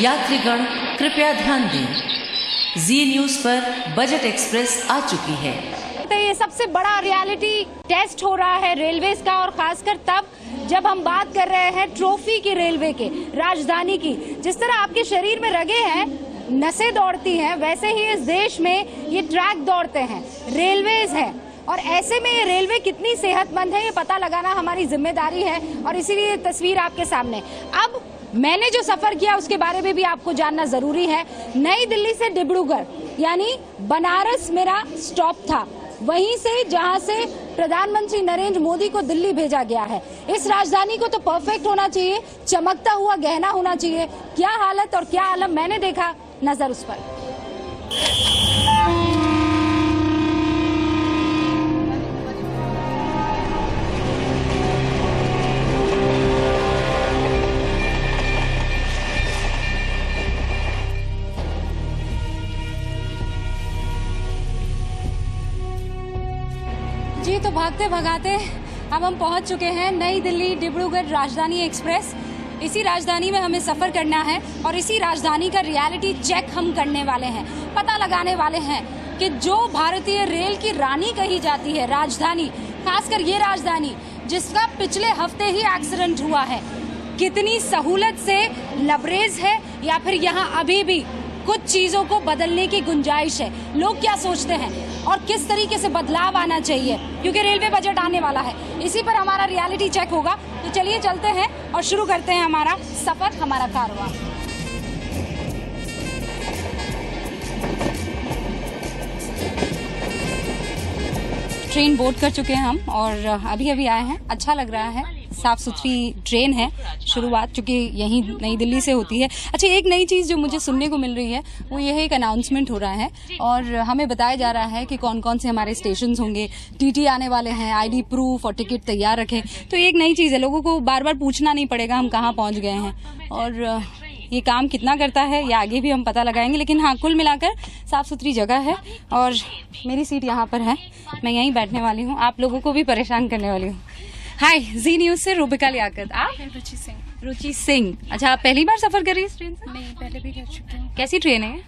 यात्रीगण कृपया ध्यान दें, जी न्यूज पर बजट एक्सप्रेस आ चुकी है। ये सबसे बड़ा रियलिटी टेस्ट हो रहा है रेलवेज का, और खासकर तब जब हम बात कर रहे हैं ट्रॉफी की, रेलवे के, राजधानी की। जिस तरह आपके शरीर में रगे हैं, नसें दौड़ती हैं, वैसे ही इस देश में ये ट्रैक दौड़ते हैं, रेलवेज है। और ऐसे में ये रेलवे कितनी सेहतमंद है ये पता लगाना हमारी जिम्मेदारी है, और इसीलिए तस्वीर आपके सामने। अब मैंने जो सफर किया उसके बारे में भी आपको जानना जरूरी है। नई दिल्ली से डिब्रूगढ़ यानी बनारस मेरा स्टॉप था, वहीं से जहां से प्रधानमंत्री नरेंद्र मोदी को दिल्ली भेजा गया है। इस राजधानी को तो परफेक्ट होना चाहिए, चमकता हुआ गहना होना चाहिए। क्या हालत और क्या आलम मैंने देखा, नजर उस पर। जी तो भागते भगाते अब हम पहुंच चुके हैं नई दिल्ली डिब्रूगढ़ राजधानी एक्सप्रेस। इसी राजधानी में हमें सफर करना है और इसी राजधानी का रियलिटी चेक हम करने वाले हैं। पता लगाने वाले हैं कि जो भारतीय रेल की रानी कही जाती है, राजधानी, खासकर ये राजधानी जिसका पिछले हफ्ते ही एक्सीडेंट हुआ है, कितनी सहूलत से लबरेज है या फिर यहाँ अभी भी कुछ चीजों को बदलने की गुंजाइश है। लोग क्या सोचते हैं और किस तरीके से बदलाव आना चाहिए, क्योंकि रेलवे बजट आने वाला है, इसी पर हमारा रियलिटी चेक होगा। तो चलिए चलते हैं और शुरू करते हैं हमारा सफर, हमारा कारवां। ट्रेन बोर्ड कर चुके हैं हम और अभी अभी आए हैं। अच्छा लग रहा है, साफ सुथरी ट्रेन है। शुरुआत चूंकि यहीं नई दिल्ली से होती है। अच्छा, एक नई चीज़ जो मुझे सुनने को मिल रही है वो ये है, एक अनाउंसमेंट हो रहा है और हमें बताया जा रहा है कि कौन कौन से हमारे स्टेशन होंगे, टीटी आने वाले हैं, आईडी प्रूफ और टिकट तैयार रखें। तो एक नई चीज़ है, लोगों को बार बार पूछना नहीं पड़ेगा हम कहाँ पहुँच गए हैं। और ये काम कितना करता है ये आगे भी हम पता लगाएंगे, लेकिन हाँ, कुल मिलाकर साफ सुथरी जगह है और मेरी सीट यहाँ पर है, मैं यहीं बैठने वाली हूँ, आप लोगों को भी परेशान करने वाली हूँ। हाय, जी न्यूज से रूबिका लियाकत। आप? रुचि सिंह। रुचि सिंह। अच्छा, आप पहली बार सफर कर रही है इस ट्रेन से? नहीं, पहले भी कर चुकी हूँ। कैसी ट्रेन है?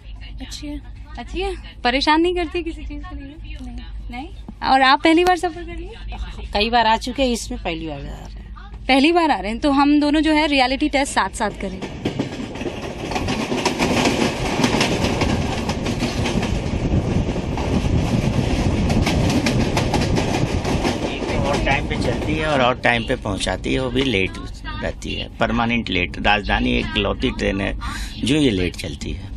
अच्छी है। अच्छी है। परेशान नहीं करती किसी चीज के लिए? नहीं। नहीं। और आप पहली बार सफर कर रही है? कई बार आ चुके हैं, इसमें पहली बार आ रहे हैं। पहली बार आ रहे हैं, तो हम दोनों जो है रियलिटी टेस्ट साथ साथ करेंगे। टाइम पे चलती है और टाइम पे पहुंचाती है, वो भी लेट रहती है, परमानेंट लेट। राजधानी एक लौती ट्रेन है जो ये लेट चलती है।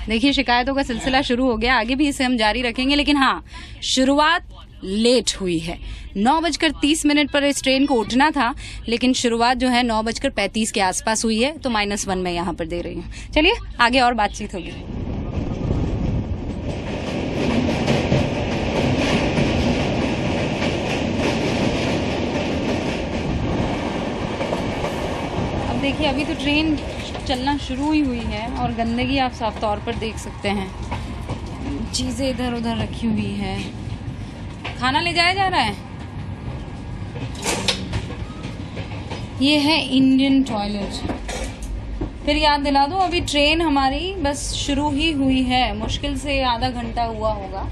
देखिए, शिकायतों का सिलसिला शुरू हो गया, आगे भी इसे हम जारी रखेंगे, लेकिन हाँ, शुरुआत लेट हुई है। 9:30 पर इस ट्रेन को उठना था, लेकिन शुरुआत जो है 9:35 के आसपास हुई है, तो -1 मैं यहाँ पर दे रही हूँ। चलिए आगे और बातचीत होगी। देखिए, अभी तो ट्रेन चलना शुरू ही हुई है और गंदगी आप साफ तौर पर देख सकते हैं, चीज़ें इधर उधर रखी हुई है। खाना ले जाया जा रहा है। ये है इंडियन टॉयलेट। फिर याद दिला दूं, अभी ट्रेन हमारी बस शुरू ही हुई है, मुश्किल से आधा घंटा हुआ होगा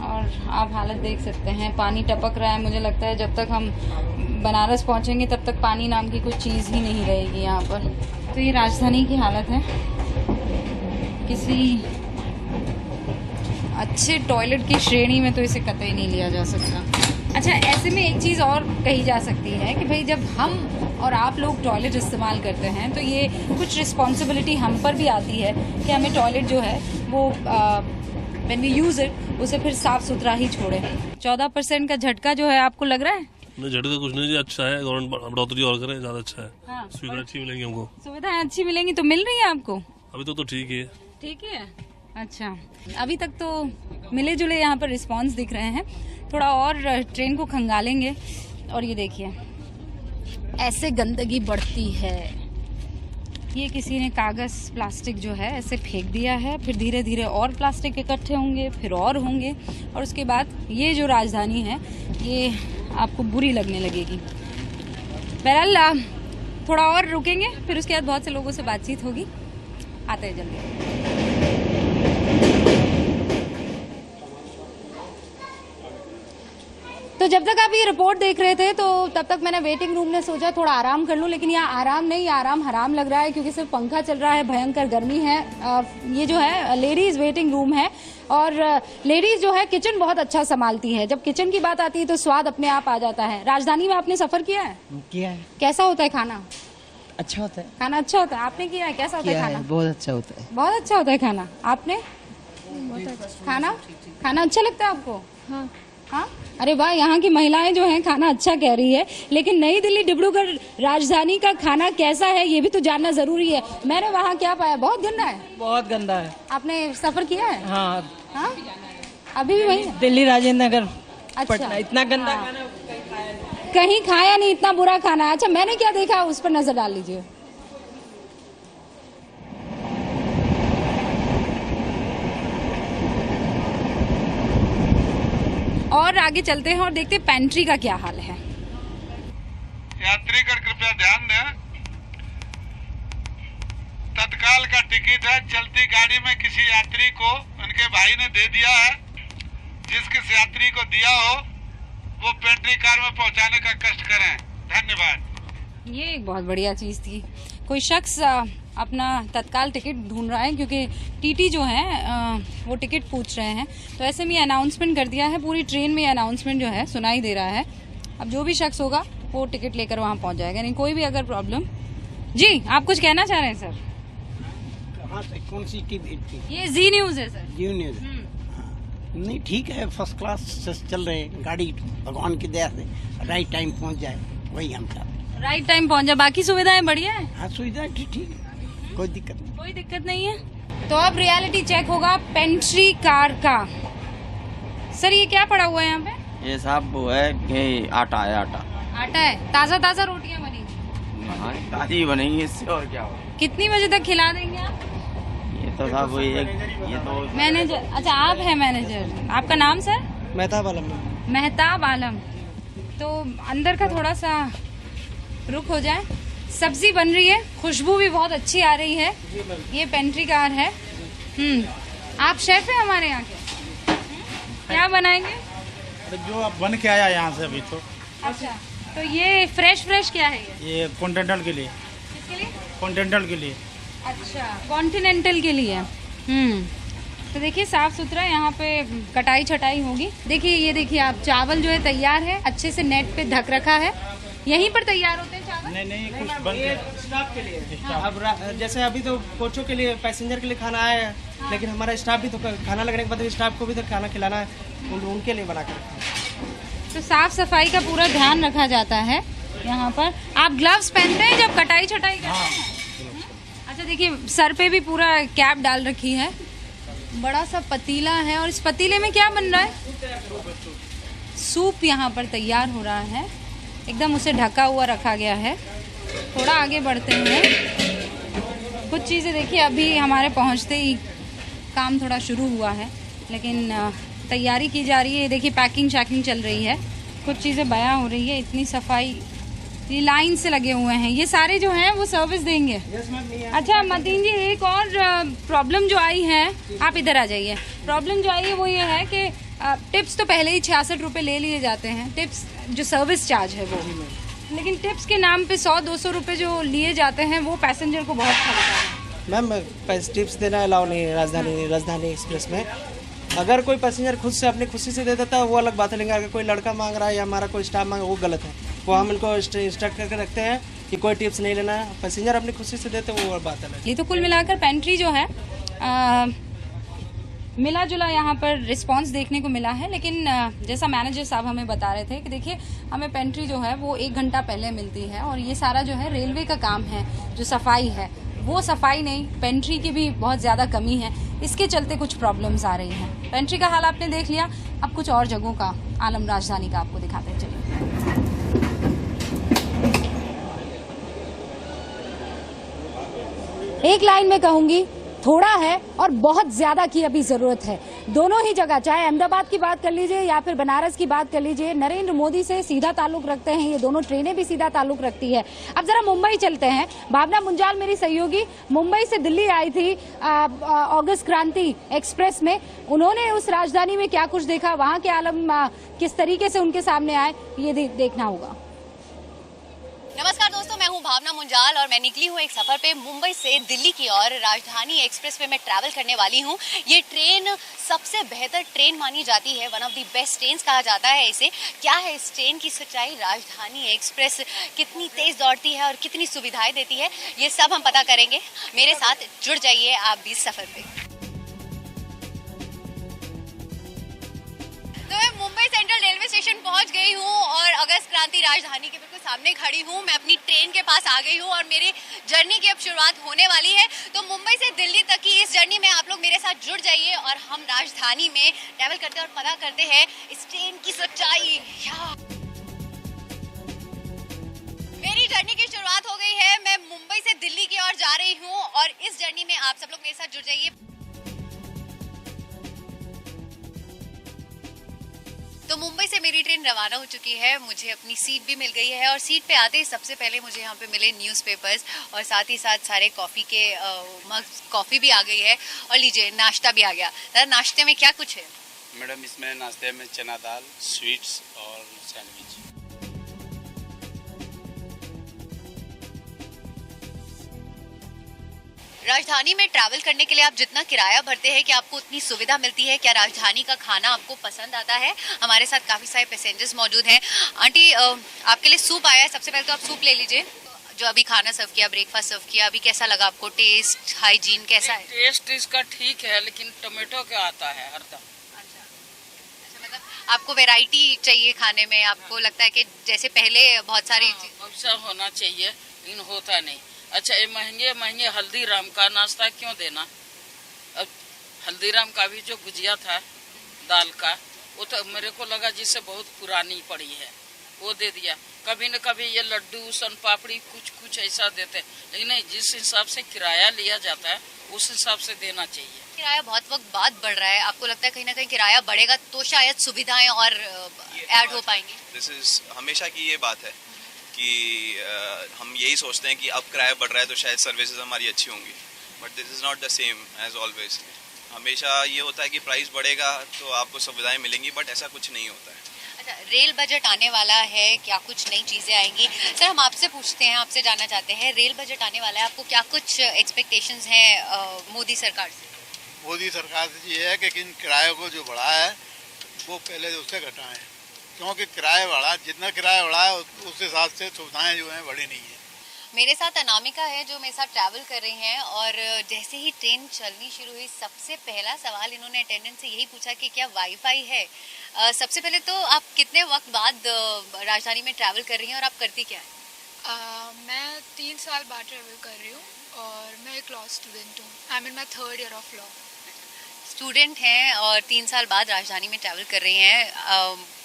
और आप हालत देख सकते हैं, पानी टपक रहा है। मुझे लगता है जब तक हम बनारस पहुंचेंगे तब तक पानी नाम की कोई चीज़ ही नहीं रहेगी यहाँ पर। तो ये राजधानी की हालत है, किसी अच्छे टॉयलेट की श्रेणी में तो इसे कतई नहीं लिया जा सकता। अच्छा, ऐसे में एक चीज़ और कही जा सकती है कि भाई जब हम और आप लोग टॉयलेट इस्तेमाल करते हैं तो ये कुछ रिस्पॉन्सिबिलिटी हम पर भी आती है कि हमें टॉयलेट जो है वो व्हेन वी यूज़ इट उसे फिर साफ सुथरा ही छोड़ें। 14% का झटका जो है आपको लग रहा है? नहीं, झटका कुछ नहीं, अच्छा है, गवर्नमेंट बढ़ोतरी और करे, ज्यादा अच्छा है। हाँ, सुविधाएं अच्छी मिलेंगी हमको। सुविधाएं अच्छी मिलेंगी तो मिल रही है आपको? अभी तो ठीक है। ठीक है। अच्छा, अभी तक तो मिले जुले यहाँ पर रिस्पांस दिख रहे हैं, थोड़ा और ट्रेन को खंगालेंगे। और ये देखिए, ऐसे गंदगी बढ़ती है। ये किसी ने कागज़ प्लास्टिक जो है ऐसे फेंक दिया है, फिर धीरे धीरे और प्लास्टिक इकट्ठे होंगे, फिर और होंगे, और उसके बाद ये जो राजधानी है ये आपको बुरी लगने लगेगी। बहरहाल थोड़ा और रुकेंगे, फिर उसके बाद बहुत से लोगों से बातचीत होगी। आते हैं जल्दी। तो जब तक आप ये रिपोर्ट देख रहे थे तो तब तक मैंने वेटिंग रूम में सोचा थोड़ा आराम कर लूं, लेकिन यहाँ आराम नहीं, आराम हराम लग रहा है क्योंकि सिर्फ पंखा चल रहा है, भयंकर गर्मी है। ये जो है लेडीज वेटिंग रूम है और लेडीज जो है किचन बहुत अच्छा संभालती है। जब किचन की बात आती है तो स्वाद अपने आप आ जाता है। राजधानी में आपने सफर किया है? किया है। कैसा होता है खाना? अच्छा होता है। खाना अच्छा होता है? आपने किया है? कैसा होता है खाना? बहुत अच्छा होता है। बहुत अच्छा होता है खाना। आपने खाना अच्छा लगता है आपको? हाँ। हाँ, अरे वाह, यहाँ की महिलाएं जो हैं खाना अच्छा कह रही है, लेकिन नई दिल्ली डिब्रूगढ़ राजधानी का खाना कैसा है ये भी तो जानना जरूरी है। मैंने वहाँ क्या पाया, बहुत गंदा है। बहुत गंदा है। आपने सफर किया है? हाँ, हाँ? अभी भी वही है? दिल्ली राजेंद्र नगर अच्छा, पटना, इतना गंदा हाँ। खाना कहीं खाया नहीं, इतना बुरा खाना। अच्छा, मैंने क्या देखा उस पर नजर डाल लीजिए। और आगे चलते हैं और देखते हैं पेंट्री का क्या हाल है। यात्रीगण कृपया ध्यान दें, तत्काल का टिकट है। चलती गाड़ी में किसी यात्री को उनके भाई ने दे दिया है। जिस किस यात्री को दिया हो वो पेंट्री कार में पहुंचाने का कष्ट करें। धन्यवाद। ये एक बहुत बढ़िया चीज थी। कोई शख्स अपना तत्काल टिकट ढूंढ रहा है क्योंकि टीटी जो है वो टिकट पूछ रहे हैं। तो ऐसे में अनाउंसमेंट कर दिया है, पूरी ट्रेन में अनाउंसमेंट जो है सुनाई दे रहा है। अब जो भी शख्स होगा वो टिकट लेकर वहां पहुंच जाएगा। नहीं कोई भी अगर प्रॉब्लम। जी, आप कुछ कहना चाह रहे हैं सर? कहाँ से, कौन सी टीवी थी? ये जी न्यूज है सर। जी न्यूज। नहीं, ठीक है, फर्स्ट क्लास से चल रहे हैं गाड़ी, भगवान की दया से राइट टाइम पहुंच जाए, वही हम चाहते। राइट टाइम पहुंच जाए, बाकी सुविधाएं बढ़िया है? हाँ, सुविधा ठीक है, कोई दिक्कत नहीं। कोई दिक्कत नहीं है। तो अब रियलिटी चेक होगा पेंट्री कार का। सर ये क्या पड़ा हुआ है यहाँ पे? ये साहब वो है कि आटा है, आटा आटा है। ताजा ताजा रोटियां बनी? हाँ, ताजी बनेंगी, इससे और क्या हो। कितनी बजे तक खिला देंगे आप? ये तो साहब वही एक, ये तो मैनेजर। अच्छा, आप है मैनेजर। आपका नाम सर? मेहताब आलम। मेहताब आलम। तो अंदर का थोड़ा सा रुक हो जाए। सब्जी बन रही है, खुशबू भी बहुत अच्छी आ रही है। ये पेंट्री कार है। आप शेफ हैं हमारे यहाँ के? क्या बनाएंगे? जो आप बन के आया यहाँ से अभी तो। अच्छा, तो ये फ्रेश क्या है? ये कॉन्टिनेंटल के लिए। किसके लिए? कॉन्टिनेंटल के लिए। अच्छा, कॉन्टिनेंटल के लिए। तो देखिए साफ सुथरा यहाँ पे कटाई छटाई होगी। देखिए, ये देखिए आप, चावल जो है तैयार है, अच्छे से नेट पे ढक रखा है। यहीं पर तैयार होते हैं चावल? नहीं, कुछ बन ये स्टाफ के लिए। अब जैसे अभी तो कोचों के लिए, पैसेंजर के लिए खाना आया है, लेकिन हमारा स्टाफ भी तो खाना लगने के बाद स्टाफ को भी तो खाना खिलाना है, उनके लिए बना कर। तो साफ सफाई का पूरा ध्यान रखा जाता है यहाँ पर। आप ग्लव्स पहनते हैं जब कटाई छटाई करते हैं? अच्छा, देखिए सर पे भी पूरा कैप डाल रखी है। बड़ा सा पतीला है और इस पतीले में क्या बन रहा है? सूप यहाँ पर तैयार हो रहा है, एकदम उसे ढका हुआ रखा गया है। थोड़ा आगे बढ़ते हैं। कुछ चीज़ें देखिए, अभी हमारे पहुँचते ही काम थोड़ा शुरू हुआ है, लेकिन तैयारी की जा रही है। देखिए पैकिंग शैकिंग चल रही है, कुछ चीज़ें बयां हो रही है। इतनी सफाई, ये लाइन से लगे हुए हैं। ये सारे जो हैं वो सर्विस देंगे। अच्छा मतीन जी, एक और प्रॉब्लम जो आई है, आप इधर आ जाइए। प्रॉब्लम जो आई है वो ये है कि टिप्स तो पहले ही 66 रुपये ले लिए जाते हैं, टिप्स जो सर्विस चार्ज है वो। लेकिन टिप्स के नाम पे 100-200 रुपये जो लिए जाते हैं वो पैसेंजर को बहुत खलता है। मैम, टिप्स देना अलाउ नहीं है राजधानी एक्सप्रेस में। अगर कोई पैसेंजर खुद से अपनी खुशी से दे देता है वो अलग बात है, लेकिन अगर कोई लड़का मांग रहा है या हमारा कोई स्टाफ मांग, वो गलत है। वो हम इनको इंस्ट्रक्ट करके रखते हैं कि कोई टिप्स नहीं लेना है। पैसेंजर अपनी खुशी से देते वो बात है। ये तो कुल मिलाकर पेंट्री जो है मिला जुला यहाँ पर रिस्पांस देखने को मिला है। लेकिन जैसा मैनेजर साहब हमें बता रहे थे कि देखिए हमें पेंट्री जो है वो 1 घंटा पहले मिलती है और ये सारा जो है रेलवे का काम है, जो सफाई है वो सफाई नहीं, पेंट्री की भी बहुत ज़्यादा कमी है। इसके चलते कुछ प्रॉब्लम्स आ रही हैं। पेंट्री का हाल आपने देख लिया, अब कुछ और जगहों का, आलम राजधानी का आपको दिखाते हैं। चलिए। एक लाइन में कहूंगी, थोड़ा है और बहुत ज्यादा की अभी जरूरत है। दोनों ही जगह, चाहे अहमदाबाद की बात कर लीजिए या फिर बनारस की बात कर लीजिए, नरेंद्र मोदी से सीधा ताल्लुक रखते हैं। ये दोनों ट्रेनें भी सीधा ताल्लुक रखती है। अब जरा मुंबई चलते हैं। भावना मुंजाल मेरी सहयोगी मुंबई से दिल्ली आई थी अगस्त क्रांति एक्सप्रेस में। उन्होंने उस राजधानी में क्या कुछ देखा, वहां के आलम किस तरीके से उनके सामने आए, ये देखना होगा। नमस्कार दोस्तों, मैं हूं भावना मुंजाल और मैं निकली हूं एक सफर पे मुंबई से दिल्ली की ओर। राजधानी एक्सप्रेस पे मैं ट्रैवल करने वाली हूं। ये ट्रेन सबसे बेहतर ट्रेन मानी जाती है, one of the best trains कहा जाता है इसे। क्या है इस ट्रेन की सच्चाई, राजधानी एक्सप्रेस कितनी तेज दौड़ती है और कितनी सुविधाएं देती है, ये सब हम पता करेंगे। मेरे साथ जुड़ जाइए आप भी इस सफर पे। तो मैं मुंबई सेंट्रल रेलवे स्टेशन पहुंच गई हूं और अगस्त क्रांति राजधानी के बिल्कुल सामने खड़ी हूं। मैं अपनी ट्रेन के पास आ गई हूं और मेरी जर्नी की अब शुरुआत होने वाली है। तो मुंबई से दिल्ली तक की इस जर्नी में आप लोग मेरे साथ जुड़ जाइए और हम राजधानी में ट्रैवल करते हैं और पता करते हैं इस ट्रेन की सच्चाई। मेरी जर्नी की शुरुआत हो गई है। मैं मुंबई से दिल्ली की ओर जा रही हूँ और इस जर्नी में आप सब लोग मेरे साथ जुड़ जाइए। तो मुंबई से मेरी ट्रेन रवाना हो चुकी है। मुझे अपनी सीट भी मिल गई है और सीट पे आते ही सबसे पहले मुझे यहाँ पे मिले न्यूज़पेपर्स और साथ ही साथ सारे कॉफ़ी के मग, कॉफ़ी भी आ गई है। और लीजिए नाश्ता भी आ गया। दादा नाश्ते में क्या कुछ है? मैडम इसमें नाश्ते में चना दाल, स्वीट्स और सैंडविच। राजधानी में ट्रैवल करने के लिए आप जितना किराया भरते हैं, क्या आपको उतनी सुविधा मिलती है? क्या राजधानी का खाना आपको पसंद आता है? हमारे साथ काफ़ी सारे पैसेंजर्स मौजूद हैं। आंटी आपके लिए सूप आया है, सबसे पहले तो आप सूप ले लीजिए। जो अभी खाना सर्व किया, ब्रेकफास्ट सर्व किया, अभी कैसा लगा आपको? टेस्ट, हाइजीन कैसा है? टेस्ट इसका ठीक है, लेकिन टोमेटो का आता है हरदम। अच्छा, मतलब आपको वैरायटी चाहिए खाने में? आपको लगता है कि जैसे पहले बहुत सारी अवसर होना चाहिए, लेकिन होता नहीं। अच्छा, ये महंगे महंगे हल्दीराम का नाश्ता क्यों देना? अब हल्दीराम का भी जो गुजिया था दाल का, वो तो मेरे को लगा जिससे बहुत पुरानी पड़ी है, वो दे दिया। कभी न कभी ये लड्डू, सन पापड़ी कुछ ऐसा देते हैं, लेकिन नहीं, जिस हिसाब से किराया लिया जाता है उस हिसाब से देना चाहिए। किराया बहुत वक्त बाद बढ़ रहा है, आपको लगता है कहीं ना कहीं किराया बढ़ेगा तो शायद सुविधाएं और ऐड हो पाएंगी? दिस इज हमेशा की ये बात है कि हम यही सोचते हैं कि अब किराया बढ़ रहा है तो शायद सर्विसेज हमारी अच्छी होंगी, but this is not the same as always. हमेशा ये होता है कि प्राइस बढ़ेगा तो आपको सुविधाएं मिलेंगी, बट ऐसा कुछ नहीं होता है। अच्छा, रेल बजट आने वाला है, क्या कुछ नई चीज़ें आएंगी? सर हम आपसे पूछते हैं, आपसे जानना चाहते हैं, रेल बजट आने वाला है, आपको क्या कुछ एक्सपेक्टेशंस हैं मोदी सरकार से? मोदी सरकार से ये है कि इन किराए को जो बढ़ाया है वो पहले उससे घटाएं, क्योंकि किराया बढ़ा, जितना किराया बढ़ा है उस हिसाब से सुविधाएं जो हैं बढ़ी नहीं है। मेरे साथ अनामिका है जो मेरे साथ ट्रैवल कर रही हैं और जैसे ही ट्रेन चलनी शुरू हुई सबसे पहला सवाल इन्होंने अटेंडेंट से यही पूछा कि क्या वाईफाई है। सबसे पहले तो आप कितने वक्त बाद राजधानी में ट्रैवल कर रही हैं और आप करती क्या है? मैं 3 साल बाद ट्रैवल कर रही हूँ और मैं एक लॉ स्टूडेंट हूँ। I am in my 3rd year of law. Student हैं और 3 साल बाद राजधानी में ट्रैवल कर रही हैं।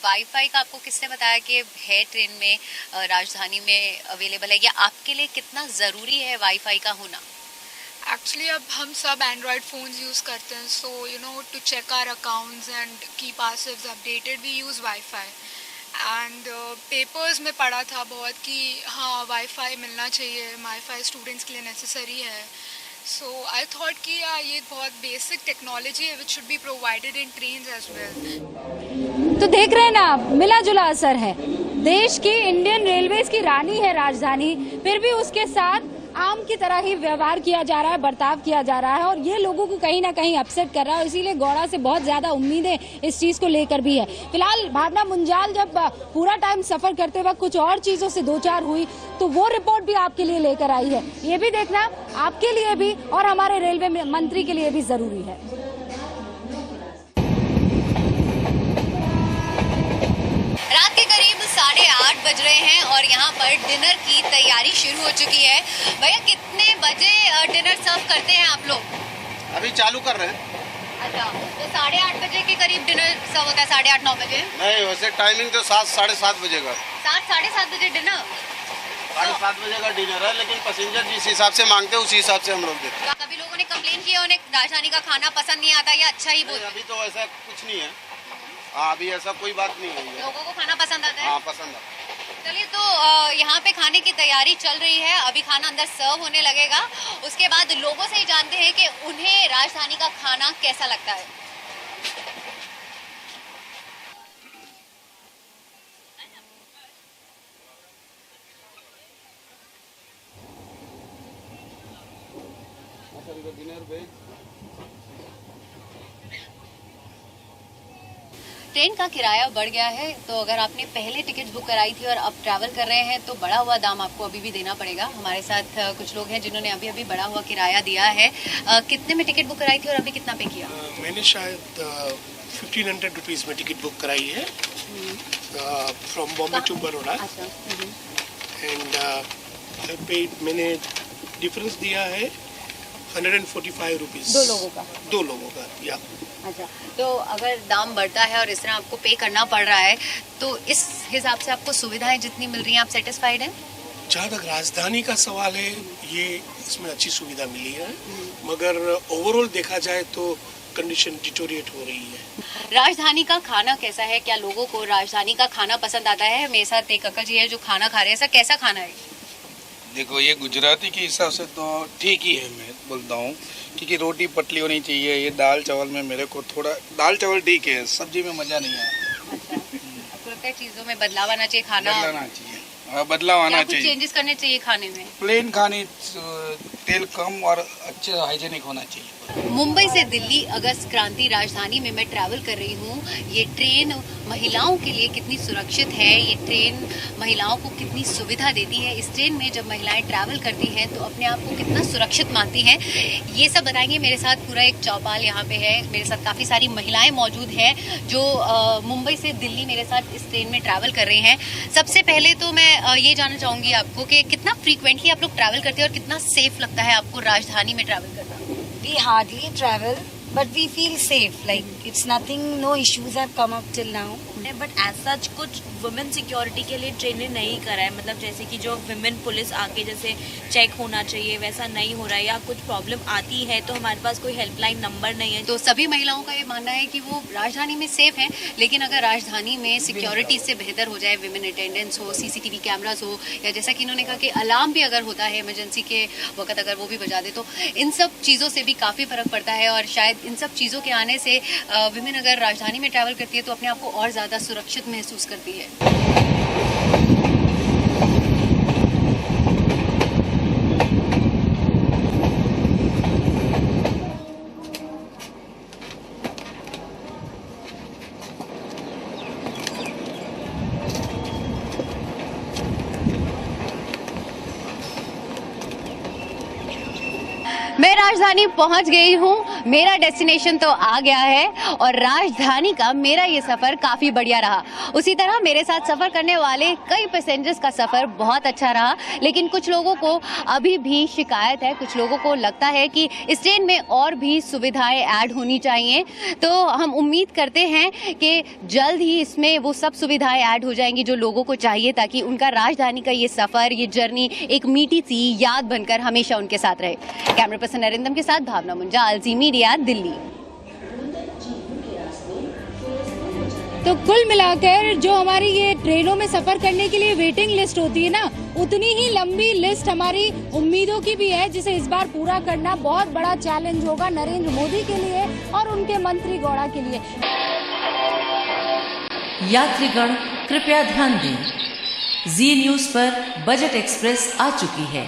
वाईफाई का आपको किसने बताया कि है ट्रेन में, राजधानी में अवेलेबल है, या आपके लिए कितना ज़रूरी है वाईफाई का होना? एक्चुअली अब हम सब एंड्रॉयड फ़ोन्स यूज़ करते हैं, so you know to check our accounts and keep ourselves updated we use wifi. And papers में पढ़ा था बहुत कि हाँ वाईफाई मिलना चाहिए, वाईफाई स्टूडेंट्स के लिए नेसेसरी है। So I thought कि ये बहुत बेसिक टेक्नोलॉजी है which should be provided in trains as well। तो देख रहे हैं ना आप, मिला जुला असर है। देश की इंडियन रेलवेज की रानी है राजधानी, फिर भी उसके साथ आम की तरह ही व्यवहार किया जा रहा है, बर्ताव किया जा रहा है और ये लोगों को कहीं ना कहीं अपसेट कर रहा है। इसीलिए गौड़ा से बहुत ज्यादा उम्मीदें इस चीज को लेकर भी है। फिलहाल भावना मुंजाल जब पूरा टाइम सफर करते वक्त कुछ और चीजों से दो चार हुई तो वो रिपोर्ट भी आपके लिए लेकर आई है। ये भी देखना आपके लिए भी और हमारे रेलवे मंत्री के लिए भी जरूरी है। रात के करीब 8:30 बज रहे हैं और यहाँ पर डिनर की तैयारी शुरू हो चुकी है। भैया कितने बजे डिनर सर्व करते हैं आप लोग? अभी चालू कर रहे हैं। अच्छा, तो 8:30 बजे के करीब डिनर सर्व होता है? 8:30 9 बजे नहीं, वैसे टाइमिंग तो 7 साढ़े 7 बजे का। 7 साढ़े 7 बजे डिनर? 7:30 बजे का डिनर है, लेकिन पैसेंजर जिस हिसाब से मांगते हैं उसी हिसाब से हम लोग देते हैं। कभी लोगों ने कंप्लेन किया उन्हें राजधानी का खाना पसंद नहीं आता या अच्छा ही बोलते? अभी तो ऐसा कुछ नहीं है। हाँ, अभी ऐसा कोई बात नहीं है। लोगों को खाना पसंद आता है? हाँ, पसंद आता है। चलिए, तो यहाँ पे खाने की तैयारी चल रही है, अभी खाना अंदर सर्व होने लगेगा। उसके बाद लोगों से ही जानते हैं कि उन्हें राजधानी का खाना कैसा लगता है। ट्रेन का किराया बढ़ गया है, तो अगर आपने पहले टिकट बुक कराई थी और अब ट्रैवल कर रहे हैं तो बढ़ा हुआ दाम आपको अभी भी देना पड़ेगा। हमारे साथ कुछ लोग हैं जिन्होंने अभी अभी बढ़ा हुआ किराया दिया है। कितने में टिकट बुक कराई थी और अभी कितना पे किया? मैंने शायद 1500 रुपीज़ में टिकट बुक कराई है from Bombay to Baroda. And मैंने डिफरेंस दिया है 145 रुपीज़। दो लोगों का या। अच्छा, तो अगर दाम बढ़ता है और इस तरह आपको पे करना पड़ रहा है तो इस हिसाब से आपको सुविधाएं जितनी मिल रही हैं आप सेटिस्फाइड हैं? जहाँ तक राजधानी का सवाल है, ये इसमें अच्छी सुविधा मिली है, मगर ओवरऑल देखा जाए तो कंडीशन डिटोरिएट हो रही है। राजधानी का खाना कैसा है? क्या लोगों को राजधानी का खाना पसंद आता है? मेरे साथ एक अंकल जी है जो खाना खा रहे हैं। ऐसा कैसा खाना है? देखो, ये गुजराती के हिसाब से तो ठीक ही है, मैं बोलता हूँ, क्योंकि रोटी पतली होनी चाहिए। ये दाल चावल में मेरे को थोड़ा, दाल चावल ठीक है, सब्जी में मजा नहीं आया। अच्छा, आपको लगता है चीजों में बदलाव आना चाहिए? खाना बदलाना चाहिए, बदलाव आना चाहिए, चेंजेस करने चाहिए खाने में। प्लेन खाने, तेल कम और अच्छे हाइजेनिक होना चाहिए। मुंबई से दिल्ली अगस्त क्रांति राजधानी में मैं ट्रैवल कर रही हूँ। ये ट्रेन महिलाओं के लिए कितनी सुरक्षित है, ये ट्रेन महिलाओं को कितनी सुविधा देती है, इस ट्रेन में जब महिलाएं ट्रैवल करती हैं तो अपने आप को कितना सुरक्षित मानती हैं, ये सब बताएंगे। मेरे साथ पूरा एक चौपाल यहाँ पे है, मेरे साथ काफ़ी सारी महिलाएं मौजूद हैं जो मुंबई से दिल्ली मेरे साथ इस ट्रेन में ट्रैवल कर रही हैं। सबसे पहले तो मैं ये जानना चाहूँगी आपको कि कितना फ्रीक्वेंटली आप लोग ट्रैवल करते हैं और कितना सेफ लगता है आपको राजधानी में ट्रैवल करना? We hardly travel, but we feel safe. Like it's nothing, no issues have come up till now. But as such कुछ वुमेन सिक्योरिटी के लिए ट्रेनिंग नहीं करा है, मतलब जैसे कि जो विमेन पुलिस आके जैसे चेक होना चाहिए वैसा नहीं हो रहा है, या कुछ प्रॉब्लम आती है तो हमारे पास कोई हेल्पलाइन नंबर नहीं है। तो सभी महिलाओं का ये मानना है कि वो राजधानी में सेफ हैं, लेकिन अगर राजधानी में सिक्योरिटी से बेहतर हो जाए, विमेन अटेंडेंस हो, सीसीटीवी कैमरास हो, या जैसा कि इन्होंने कहा कि अलार्म भी अगर होता है इमरजेंसी के वक्त अगर वो भी बजा दे, तो इन सब चीज़ों से भी काफ़ी फर्क पड़ता है। और शायद इन सब चीज़ों के आने से विमेन अगर राजधानी में ट्रैवल करती है तो अपने आप को और ज़्यादा सुरक्षित महसूस करती है। मैं राजधानी पहुंच गई हूँ, मेरा डेस्टिनेशन तो आ गया है और राजधानी का मेरा ये सफ़र काफ़ी बढ़िया रहा। उसी तरह मेरे साथ सफ़र करने वाले कई पैसेंजर्स का सफ़र बहुत अच्छा रहा, लेकिन कुछ लोगों को अभी भी शिकायत है, कुछ लोगों को लगता है कि इस ट्रेन में और भी सुविधाएं ऐड होनी चाहिए। तो हम उम्मीद करते हैं कि जल्द ही इसमें वो सब सुविधाएँ ऐड हो जाएंगी जो लोगों को चाहिए, ताकि उनका राजधानी का ये सफ़र, ये जर्नी एक मीठी सी याद बनकर हमेशा उनके साथ रहे। कैमरा पर्सन नरिंदम के साथ भावना मुंजाल, जी मीडिया, दिल्ली। तो कुल मिलाकर जो हमारी ये ट्रेनों में सफर करने के लिए वेटिंग लिस्ट होती है ना, उतनी ही लंबी लिस्ट हमारी उम्मीदों की भी है, जिसे इस बार पूरा करना बहुत बड़ा चैलेंज होगा नरेंद्र मोदी के लिए और उनके मंत्री गौड़ा के लिए। यात्रीगण कृपया ध्यान दें, जी न्यूज पर बजट एक्सप्रेस आ चुकी है।